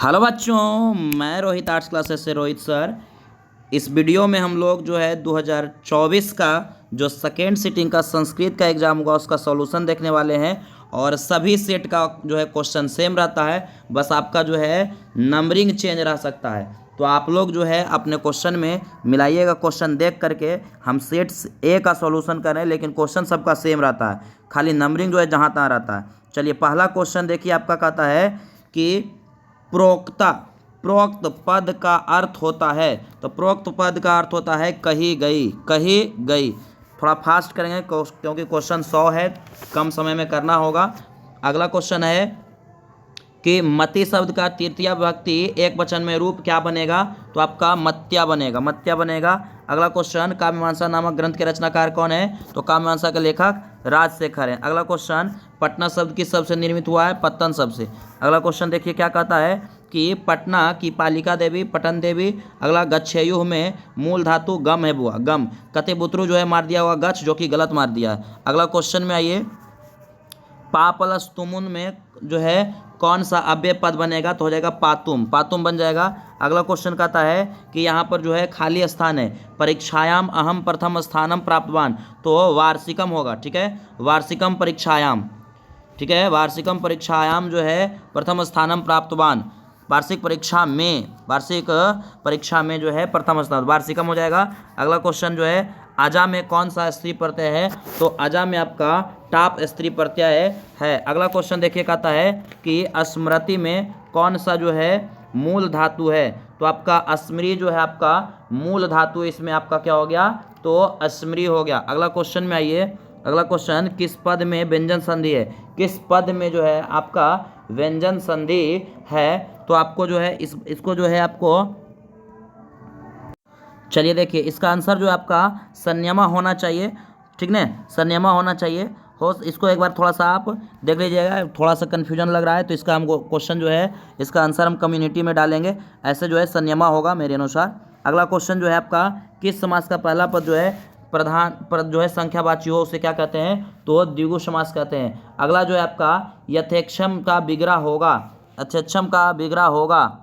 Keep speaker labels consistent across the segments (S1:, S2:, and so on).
S1: Hello बच्चों, मैं Rohit arts classes से रोहित सर। इस वीडियो में हम लोग जो है 2024 का जो सेकेंड सिटिंग का संस्कृत का एग्ज़ाम होगा उसका सॉल्यूशन देखने वाले हैं। और सभी सेट का जो है क्वेश्चन सेम रहता है, बस आपका जो है नंबरिंग चेंज रह सकता है। तो आप लोग जो है अपने क्वेश्चन में मिलाइएगा, क्वेश्चन देख करके हम सेट ए का सॉल्यूशन करें, लेकिन क्वेश्चन सबका सेम रहता है, खाली नंबरिंग जो है जहाँ तहाँ रहता है। चलिए पहला क्वेश्चन देखिए, आपका कहता है कि प्रोक्त पद का अर्थ होता है। तो प्रोक्त पद का अर्थ होता है कही गई, कही गई। थोड़ा फास्ट करेंगे क्योंकि क्वेश्चन 100 है, कम समय में करना होगा। अगला क्वेश्चन है कि मति शब्द का तृतीय विभक्ति एक वचन में रूप क्या बनेगा? तो आपका मत्या बनेगा, मत्या बनेगा। अगला क्वेश्चन, काव्यमीमांसा नामक ग्रंथ के रचनाकार कौन है? तो काव्यमीमांसा के लेखक राजशेखर हैं। अगला क्वेश्चन, पटना शब्द किस शब्द से निर्मित हुआ है? पत्तन शब्द से। अगला क्वेश्चन देखिए क्या कहता है कि पटना की पालिका देवी पटन देवी। अगला, गच्छेयुः में मूल धातु गम है बुआ, गम। कतिबुत्रु जो है मार दिया हुआ गच्छ, जो कि गलत मार दिया है। अगला क्वेश्चन में आइए, पा प्लस तुमुन में जो है कौन सा अव्यय पद बनेगा? तो हो जाएगा पातुम, पातुम बन जाएगा। अगला क्वेश्चन कहता है कि यहाँ पर जो है खाली स्थान है, परीक्षायाम अहम प्रथम स्थानम प्राप्तवान, तो वार्षिकम होगा। ठीक है, वार्षिकम परीक्षायाम, ठीक है, वार्षिकम परीक्षायाम जो है प्रथम स्थानम प्राप्तवान, वार्षिक परीक्षा में, वार्षिक परीक्षा में जो है प्रथम स्थान, वार्षिकम हो जाएगा। अगला क्वेश्चन जो है, अजा में कौन सा स्त्री प्रत्यय है? तो अजा में आपका टाप स्त्री प्रत्यय है। अगला क्वेश्चन देखिए कहता है कि स्मृति में कौन सा जो है मूल धातु है? तो आपका स्मृति जो है आपका मूल धातु, इसमें आपका क्या हो गया? तो स्मृति हो गया। अगला क्वेश्चन में आइए, अगला क्वेश्चन, किस पद में व्यंजन संधि है? किस पद में जो है आपका व्यंजन संधि है? तो आपको जो है इसको जो है आपको, चलिए देखिए इसका आंसर जो है आपका संयमा होना चाहिए। ठीक ना, संयमा होना चाहिए। हो इसको एक बार थोड़ा सा आप देख लीजिएगा, थोड़ा सा कन्फ्यूजन लग रहा है तो इसका हमको क्वेश्चन जो है इसका आंसर हम कम्युनिटी में डालेंगे, ऐसे जो है संयमा होगा मेरे अनुसार। अगला क्वेश्चन जो है आपका, किस समास का पहला पद जो है प्रधान पद जो है संख्यावाची हो उसे क्या कहते हैं? तो द्विगु समास कहते हैं। अगला जो है आपका, यथेक्षम का विग्रह होगा, यथेक्षम का विग्रह होगा।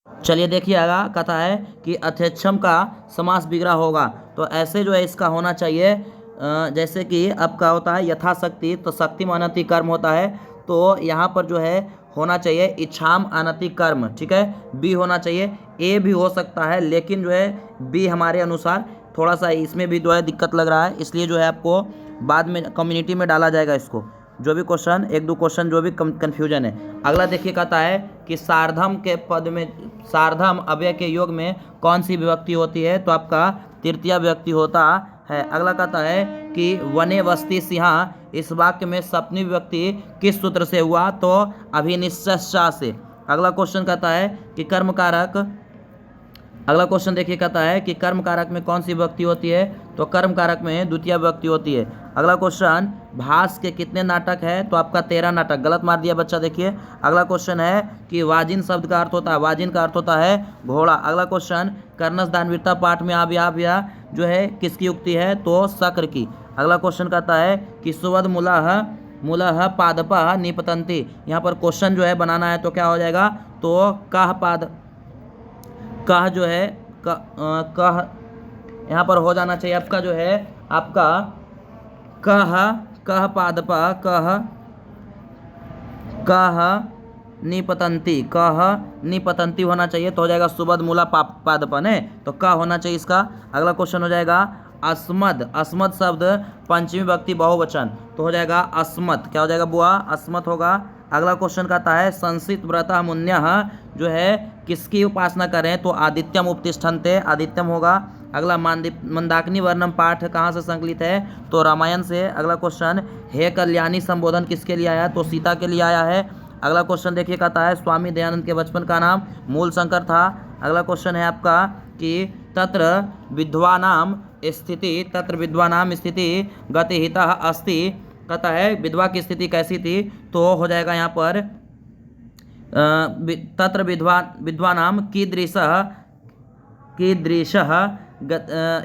S1: चलिए देखिएगा, कहता है कि अथेक्षम का समास विग्रह होगा, तो ऐसे जो है इसका होना चाहिए जैसे कि आपका होता है यथाशक्ति, तो शक्ति में अनति कर्म होता है, तो यहाँ पर जो है होना चाहिए इच्छाम अनति कर्म। ठीक है, बी होना चाहिए, ए भी हो सकता है, लेकिन जो है बी हमारे अनुसार थोड़ा सा इसमें भी जो है दिक्कत लग रहा है, इसलिए जो है आपको बाद में कम्युनिटी में डाला जाएगा इसको, जो भी क्वेश्चन, एक दो क्वेश्चन जो भी कन्फ्यूजन है। अगला देखिए कहता है कि सार्धम के पद में, सार्धम अव्यय के योग में कौन सी विभक्ति होती है? तो आपका तृतीय विभक्ति होता है। अगला कहता है कि वने वस्ति सिंहा, इस वाक्य में सप्तमी विभक्ति किस सूत्र से हुआ? तो अभिनिश्चय से। अगला क्वेश्चन कहता है कि कर्म कारक, अगला क्वेश्चन देखिए कहता है कि कर्म कारक में कौन सी विभक्ति होती है? तो कर्म कारक में द्वितीय विभक्ति होती है। अगला क्वेश्चन, भास के कितने नाटक है? तो आपका 13 नाटक, गलत मार दिया बच्चा। देखिए अगला क्वेश्चन है कि वाजिन शब्द का अर्थ होता है, वाजिन का अर्थ होता है घोड़ा। अगला क्वेश्चन, कर्णस दानवीरता पाठ में आभ्या जो है किसकी उक्ति है? तो शक्र की। अगला क्वेश्चन कहता है कि सुवद मूलः पादपः निपतन्ति, यहाँ पर क्वेश्चन जो है बनाना है तो क्या हो जाएगा? तो कह जो है कह यहाँ पर हो जाना चाहिए आपका जो है आपका कह पादपा, कह निपतंती होना चाहिए, तो हो जाएगा सुबद मूला पादपन है, तो का होना चाहिए इसका। अगला क्वेश्चन हो जाएगा अस्मद, अस्मद शब्द पंचमी विभक्ति बहुवचन, तो हो जाएगा अस्मत। क्या हो जाएगा बुआ? अस्मत होगा। अगला क्वेश्चन कहता है संसित व्रतः मुन्यः जो है किसकी उपासना करें? तो आदित्यम उपतिष्ठन्ते, आदित्यम होगा। अगला, मंदाकिनी वर्णम पाठ कहाँ से संकलित है? तो रामायण से। अगला क्वेश्चन, हे कल्याणी संबोधन किसके लिए आया? तो सीता के लिए आया है। अगला क्वेश्चन देखिए कहता है स्वामी दयानंद के बचपन का नाम मूल शंकर था। अगला क्वेश्चन है आपका कि तत्र विद्वानाम स्थिति गतिहितः अस्ति, कहता है विधवा की स्थिति कैसी थी? तो हो जाएगा यहाँ पर तत्र विद्वानाम कीदृशः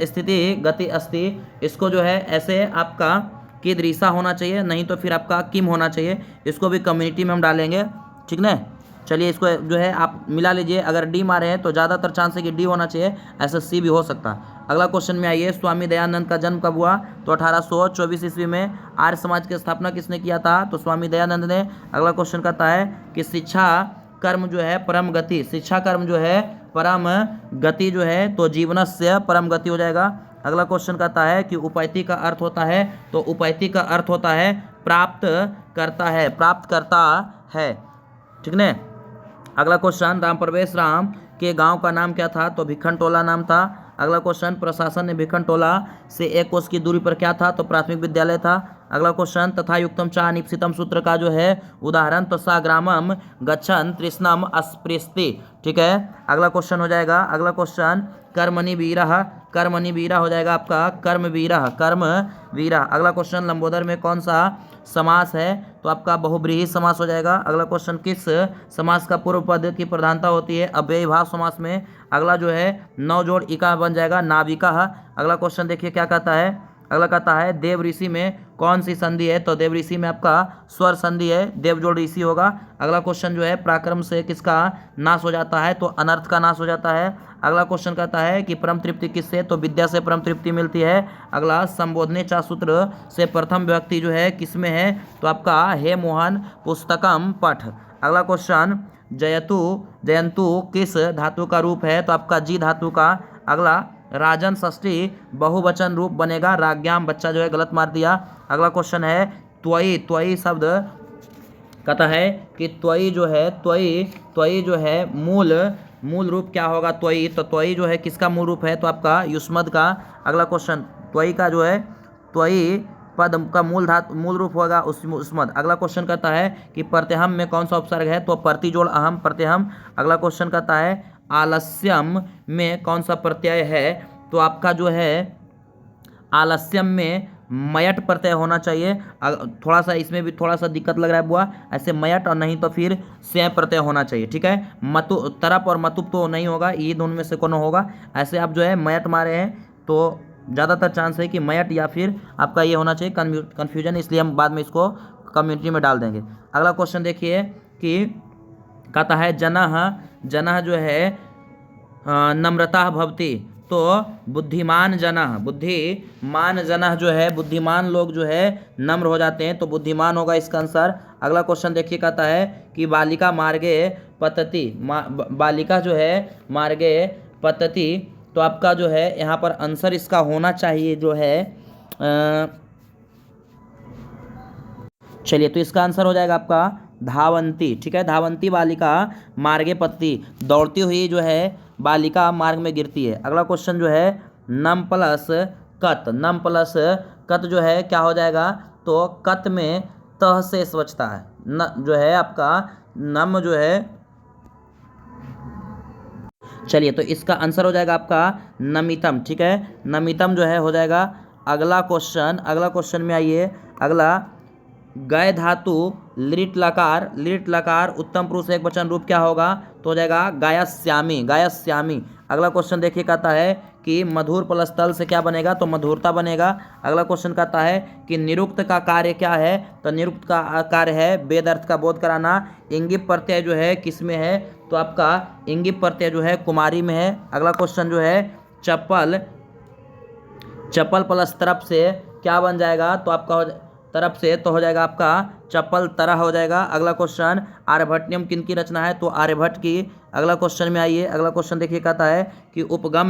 S1: स्थिति गति अस्ति, इसको जो है ऐसे आपका कीदृशा होना चाहिए, नहीं तो फिर आपका किम होना चाहिए। इसको भी कम्युनिटी में हम डालेंगे, ठीक ना। चलिए इसको जो है आप मिला लीजिए, अगर डी मारे हैं तो ज़्यादातर चांस है कि डी होना चाहिए, ऐसा सी भी हो सकता है। अगला क्वेश्चन में आइए, स्वामी दयानंद का जन्म कब हुआ? तो 1824 ईस्वी में। आर्य समाज की स्थापना किसने किया था? तो स्वामी दयानंद ने। अगला क्वेश्चन कहता है कि शिक्षा कर्म जो है परम गति, शिक्षा कर्म जो है परम गति जो है, तो जीवनस्य परम गति हो जाएगा। अगला क्वेश्चन कहता है कि उपैति का अर्थ होता है, तो उपैति का अर्थ होता है प्राप्त करता है, प्राप्त करता है, ठीक न। अगला क्वेश्चन, राम प्रवेश राम के गांव का नाम क्या था? तो भिखन टोला नाम था। अगला क्वेश्चन, प्रशासन ने भिखन टोला से 1 कोस की दूरी पर क्या था? तो प्राथमिक विद्यालय था। अगला क्वेश्चन, तथा युक्तम चा निपसितम सूत्र का जो है उदाहरण, तो सा ग्रामम गच्छन तृष्णम अस्पृष्टि, ठीक है। अगला क्वेश्चन हो जाएगा, अगला क्वेश्चन, कर्मणि वीरः, कर्मणि वीरः हो जाएगा आपका कर्म वीरः, कर्म वीरः। अगला क्वेश्चन, लंबोदर में कौन सा समास है? तो आपका बहुब्रीहि समास हो जाएगा। अगला क्वेश्चन, किस समास का पूर्व पद की प्रधानता होती है? अव्ययीभाव समास में। अगला जो है 9 जोड़ इका बन जाएगा नाविका। अगला क्वेश्चन देखिए क्या कहता है, अगला कहता है देव ऋषि में कौन सी संधि है? तो देव ऋषि में आपका स्वर संधि है, देव जोड़ ऋषि होगा। अगला क्वेश्चन जो है पराक्रम से किसका नाश हो जाता है? तो अनर्थ का नाश हो जाता है। अगला क्वेश्चन कहता है कि परम तृप्ति किससे? तो विद्या से परम तृप्ति मिलती है। अगला, संबोधने चा सूत्र से प्रथम व्यक्ति जो है किसमें है? तो आपका हे मोहन पुस्तकम पठ। अगला क्वेश्चन, जयतु जयंतु किस धातु का रूप है? तो आपका जी धातु का। अगला, राजन षष्ठी बहुवचन रूप बनेगा राज्ञाम, बच्चा जो है गलत मार दिया। अगला क्वेश्चन है त्वयि, त्वयि शब्द कहता है कि त्वयि जो है त्वयि जो है मूल रूप क्या होगा? त्वयि, तो त्वयि जो है किसका मूल रूप है? तो आपका युष्मद का। अगला क्वेश्चन, त्वयि का जो है त्वयि पद का मूल रूप होगा युष्मद। अगला क्वेश्चन कहता है कि प्रत्यहम में कौन सा उपसर्ग है? तो प्रतिजोड़ अहम, प्रत्यहम। अगला क्वेश्चन कहता है आलस्यम में कौन सा प्रत्यय है? तो आपका जो है आलस्यम में मयट प्रत्यय होना चाहिए। थोड़ा सा इसमें भी थोड़ा सा दिक्कत लग रहा है बुआ, ऐसे मयट और नहीं तो फिर स्या प्रत्यय होना चाहिए, ठीक है। मतु तरप और मतुप तो नहीं होगा, ये दोनों में से कोनो होगा। ऐसे आप जो है मयट मारे हैं तो ज़्यादातर चांस है कि मयट या फिर आपका ये होना चाहिए कन्फ्यूजन, इसलिए हम बाद में इसको कम्युनिटी में डाल देंगे। अगला क्वेश्चन देखिए कि कहता है जनः जो है नम्रता भवति, तो बुद्धिमान जनः जो है बुद्धिमान लोग जो है नम्र हो जाते हैं, तो बुद्धिमान होगा इसका आंसर। अगला क्वेश्चन देखिए कहता है कि बालिका मार्गे पतति, बालिका जो है मार्गे पतति, तो आपका जो है यहाँ पर आंसर इसका होना चाहिए जो है चलिए तो इसका आंसर हो जाएगा आपका धावंती, ठीक है। धावंती बालिका मार्गे पतति, दौड़ती हुई जो है बालिका मार्ग में गिरती है। अगला क्वेश्चन जो है नम प्लस कत जो है क्या हो जाएगा? तो कत में तह से स्वच्छता है, न जो है आपका नम जो है, चलिए तो इसका आंसर हो जाएगा आपका नमितम, ठीक है। नमितम जो है हो जाएगा। अगला क्वेश्चन में आइए, अगला गय धातु लिट लकार उत्तम पुरुष एक वचन रूप क्या होगा? तो हो जाएगा गायस्यामी। अगला क्वेश्चन देखिए कहता है कि मधुर प्लस तल से क्या बनेगा? तो मधुरता बनेगा। अगला क्वेश्चन कहता है कि निरुक्त का कार्य क्या है? तो निरुक्त का कार्य है वेद अर्थ का बोध कराना। इंगिप प्रत्यय जो है किस में है? तो आपका इंगिप प्रत्यय जो है कुमारी में है। अगला क्वेश्चन जो है चप्पल प्लस तरफ से क्या बन जाएगा? तो आपका तरफ से तो हो जाएगा आपका चप्पल तरह हो जाएगा। अगला क्वेश्चन आर्यभट्टियम किनकी रचना है? तो आर्यभट्ट की। अगला क्वेश्चन में आइए, अगला क्वेश्चन देखिए कहता है कि उपगम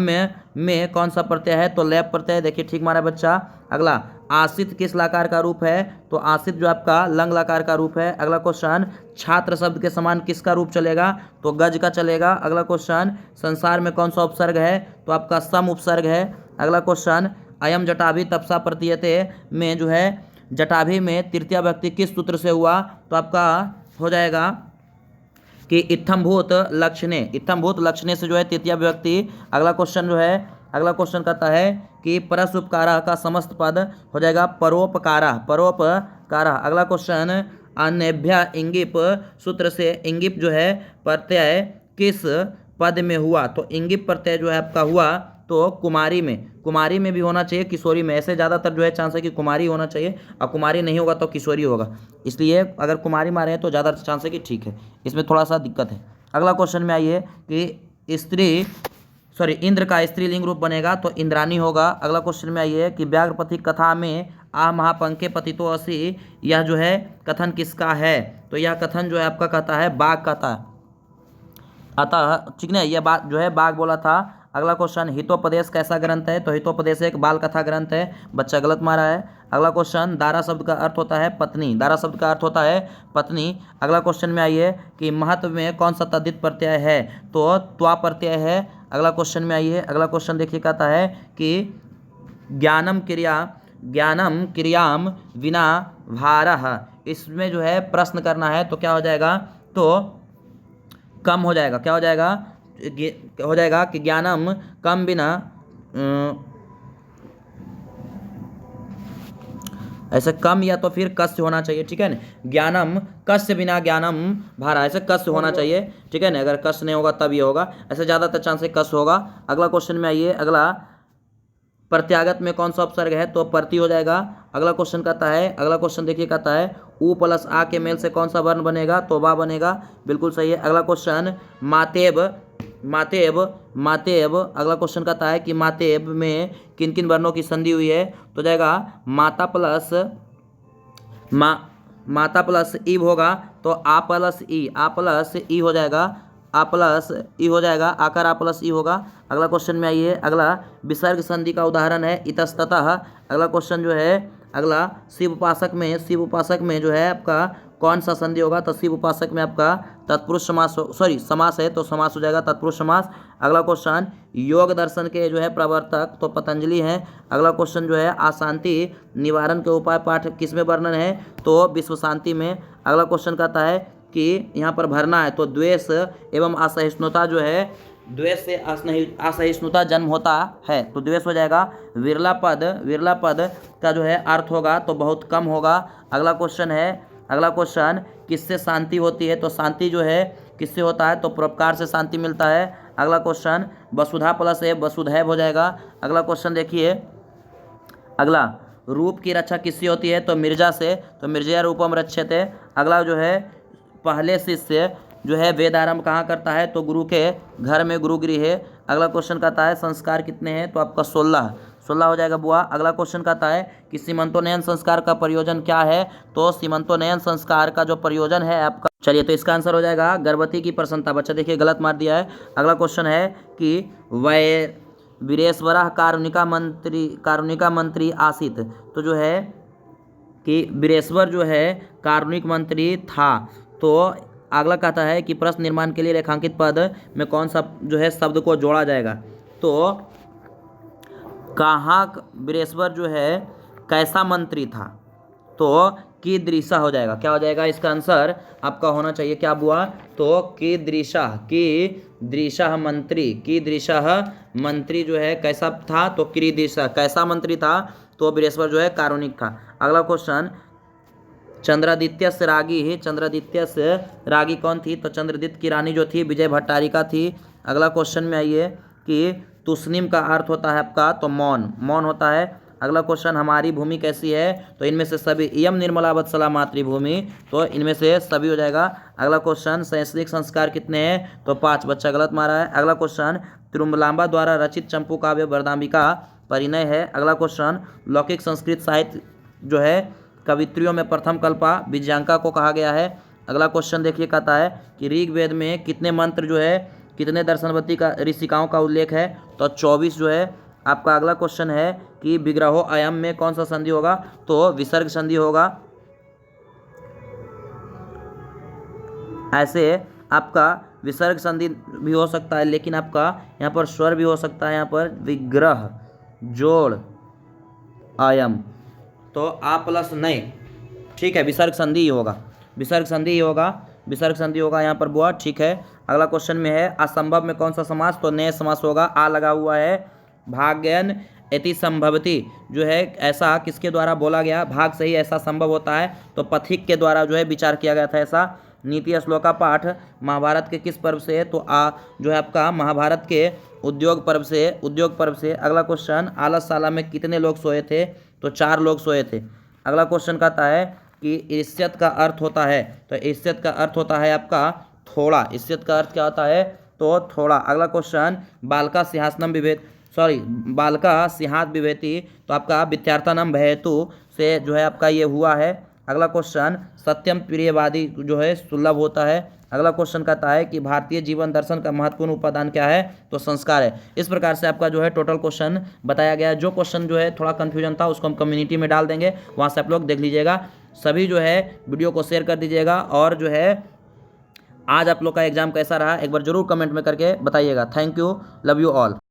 S1: में कौन सा प्रत्यय है? तो लैप प्रत्यय, देखिए ठीक मारा बच्चा। अगला आसित किस लकार का रूप है? तो आसित जो आपका लंग लकार का रूप है। अगला क्वेश्चन छात्र शब्द के समान किसका रूप चलेगा? तो गज का चलेगा। अगला क्वेश्चन संसार में कौन सा उपसर्ग है? तो आपका सम उपसर्ग है। अगला क्वेश्चन अयम जटाभि तपसा प्रतीयते में जो है जटाभि में तृतीय व्यक्ति किस सूत्र से हुआ? तो आपका हो जाएगा कि इत्थम्भूत लक्षणे से जो है तृतीय व्यक्ति। अगला क्वेश्चन जो है, अगला क्वेश्चन कहता है कि परसुपकारा का समस्त पद हो जाएगा परोपकारा। अगला क्वेश्चन अन्यभ्य इंगिप सूत्र से इंगिप जो है प्रत्यय किस पद में हुआ? तो इंगिप प्रत्यय जो है आपका हुआ तो कुमारी में भी होना चाहिए, किशोरी में। ऐसे ज़्यादातर जो है चांस है कि कुमारी होना चाहिए, और कुमारी नहीं होगा तो किशोरी होगा। इसलिए अगर कुमारी मारे हैं तो ज़्यादा चांस है कि ठीक है, इसमें थोड़ा सा दिक्कत है। अगला क्वेश्चन में आइए कि इंद्र का स्त्रीलिंग रूप बनेगा तो इंद्रानी होगा। अगला क्वेश्चन में आइए कि व्याघ्रपति कथा में आ महापंखे पतितो असी, यह जो है कथन किसका है? तो यह कथन जो है आपका कहता है बाघ कहता है। अतः ठीक ना, यह बात जो है बाघ बोला था। अगला क्वेश्चन, हितोपदेश कैसा ग्रंथ है? तो हितोपदेश एक बाल कथा ग्रंथ है, बच्चा गलत मारा है। अगला क्वेश्चन, दारा शब्द का अर्थ होता है पत्नी, दारा शब्द का अर्थ होता है पत्नी। अगला क्वेश्चन में आइए कि महत्व में कौन सा तद्धित प्रत्यय है? तो त्वा प्रत्यय है। अगला क्वेश्चन में आइए, अगला क्वेश्चन देखिए कहता है कि ज्ञानम क्रियाम विना भारः, इसमें जो है प्रश्न करना है तो क्या हो जाएगा? तो कम हो जाएगा। क्या हो जाएगा? हो जाएगा कि ज्ञानम कम बिना ऐसे कम या तो फिर कस्य होना चाहिए, ठीक है ना। ज्ञानम कस्य बिना ज्ञानम भारा, ऐसे कस्य होना चाहिए, ठीक है ना। अगर कस्य नहीं होगा तब ये होगा, ऐसे ज़्यादातर चांस है कस्य होगा। अगला क्वेश्चन में आइए, अगला प्रत्यागत में कौन सा उपसर्ग है? तो प्रति हो जाएगा। अगला क्वेश्चन कहता है, अगला क्वेश्चन देखिए कहता है उ प्लस आ के मेल से कौन सा वर्ण बनेगा? तो वा बनेगा, बिल्कुल सही है। अगला क्वेश्चन, मातेब। अगला क्वेश्चन कहता है कि मातेब में किन किन वर्णों की संधि हुई है? तो जाएगा माता प्लस ईब होगा, तो आ प्लस ई हो जाएगा, आ प्लस ई हो जाएगा, आकर आ प्लस ई होगा। अगला क्वेश्चन में आइए, अगला विसर्ग संधि का उदाहरण है इतस्ततः। अगला क्वेश्चन जो है, अगला शिव उपासक में जो है आपका कौन सा संधि होगा? तो शिव उपासक में आपका तत्पुरुष समास है, तो समास हो जाएगा तत्पुरुष समास। अगला क्वेश्चन, योग दर्शन के जो है प्रवर्तक तो पतंजलि हैं। अगला क्वेश्चन जो है, अशांति निवारण के उपाय पाठ किस में वर्णन है? तो विश्व शांति में। अगला क्वेश्चन कहता है कि यहाँ पर भरना है, तो द्वेष एवं असहिष्णुता जो है, द्वेष से असहिष्णुता जन्म होता है, तो द्वेष हो जाएगा। विरला पद का जो है अर्थ होगा तो बहुत कम होगा। अगला क्वेश्चन, किससे शांति होती है? तो शांति जो है किससे होता है? तो परोपकार से शांति मिलता है। अगला क्वेश्चन, वसुधा प्लस है वसुधैव हो जाएगा। अगला क्वेश्चन देखिए, अगला रूप की रक्षा किससे होती है? तो मिर्जा से, तो मिर्जया रूपम रक्षते। अगला जो है, पहले शिष्य जो है वेद आरंभ कहाँ करता है? तो गुरु के घर में गुरुगिरी है। अगला क्वेश्चन कहता है संस्कार कितने हैं? तो आपका 16 हो जाएगा बुआ। अगला क्वेश्चन कहता है कि सीमंतोन्नयन संस्कार का प्रयोजन क्या है? तो सीमंतोन्नयन संस्कार का जो प्रयोजन है आपका, चलिए तो इसका आंसर हो जाएगा गर्भवती की प्रसन्नता। बच्चा देखिए गलत मार दिया है। अगला क्वेश्चन है कि वीरेश्वरः कारुणिका मंत्री आसीत, तो जो है कि वीरेश्वर जो है कारुणिक मंत्री था। तो अगला कहता है कि प्रश्न निर्माण के लिए रेखांकित पद में कौन सा जो है शब्द को जोड़ा जाएगा? तो कहाँ वीरेश्वर जो है कैसा मंत्री था? तो कीदृशः हो जाएगा। क्या हो जाएगा? इसका आंसर आपका होना चाहिए क्या बुआ? तो कीदृशः मंत्री जो है कैसा था? तो कीदृशः कैसा मंत्री था? तो वीरेश्वर जो है कारुणिक था। अगला क्वेश्चन, चंद्रादित्य रागी कौन थी? तो चंद्रदित्य की रानी जो थी विजय भट्टारिका थी। अगला क्वेश्चन में आइए कि तुस्निम का अर्थ होता है आपका तो मौन होता है। अगला क्वेश्चन, हमारी भूमि कैसी है? तो इनमें से सभी, इयम निर्मला वत्सला मातृभूमि, तो इनमें से सभी हो जाएगा। अगला क्वेश्चन, शैक्षणिक संस्कार कितने हैं? तो 5, बच्चा गलत मारा है। अगला क्वेश्चन, तिरुमलांबा द्वारा रचित चंपू काव्य वरदाम्बिका परिणय है। अगला क्वेश्चन, लौकिक संस्कृत साहित्य जो है कवित्रियों में प्रथम कल्पा विजयांका को कहा गया है। अगला क्वेश्चन देखिए कहता है कि ऋग्वेद में कितने मंत्र जो है, कितने दर्शनवती का ऋषिकाओं का उल्लेख है? तो 24 जो है आपका। अगला क्वेश्चन है कि विग्रहो अयम में कौन सा संधि होगा? तो विसर्ग संधि होगा। ऐसे आपका विसर्ग संधि भी हो सकता है, लेकिन आपका यहाँ पर स्वर भी हो सकता है। यहाँ पर विग्रह जोड़ अयम, तो आ प्लस नहीं, ठीक है, विसर्ग संधि ही होगा यहाँ पर बुआ, ठीक है। अगला क्वेश्चन में है असंभव में कौन सा समास? तो नए समास होगा। आ लगा हुआ है। भाग्यन यति संभवती जो है ऐसा किसके द्वारा बोला गया? भाग से ही ऐसा संभव होता है, तो पथिक के द्वारा जो है विचार किया गया था ऐसा। नीति श्लोक का पाठ महाभारत के किस पर्व से है? तो जो है आपका महाभारत के उद्योग पर्व से। उद्योग पर्व से। अगला क्वेश्चन, आलसशाला में कितने लोग सोए थे? तो 4 लोग सोए थे। अगला क्वेश्चन कहता है कि ईर्ष्यत का अर्थ होता है, तो ईर्ष्यत का अर्थ होता है आपका थोड़ा। ईर्ष्यत का अर्थ क्या होता है? तो थोड़ा। अगला क्वेश्चन, बालका सिंहात विभेति, तो आपका विद्यार्थनम भयतु से जो है आपका ये हुआ है। अगला क्वेश्चन, सत्यम प्रियवादी जो है सुलभ होता है। अगला क्वेश्चन कहता है कि भारतीय जीवन दर्शन का महत्वपूर्ण उपादान क्या है? तो संस्कार है। इस प्रकार से आपका जो है टोटल क्वेश्चन बताया गया है। जो क्वेश्चन जो है थोड़ा कन्फ्यूजन था उसको हम कम्युनिटी में डाल देंगे, वहाँ से आप लोग देख लीजिएगा। सभी जो है वीडियो को शेयर कर दीजिएगा, और जो है आज आप लोग का एग्जाम कैसा रहा एक बार जरूर कमेंट में करके बताइएगा। Thank you, love you all.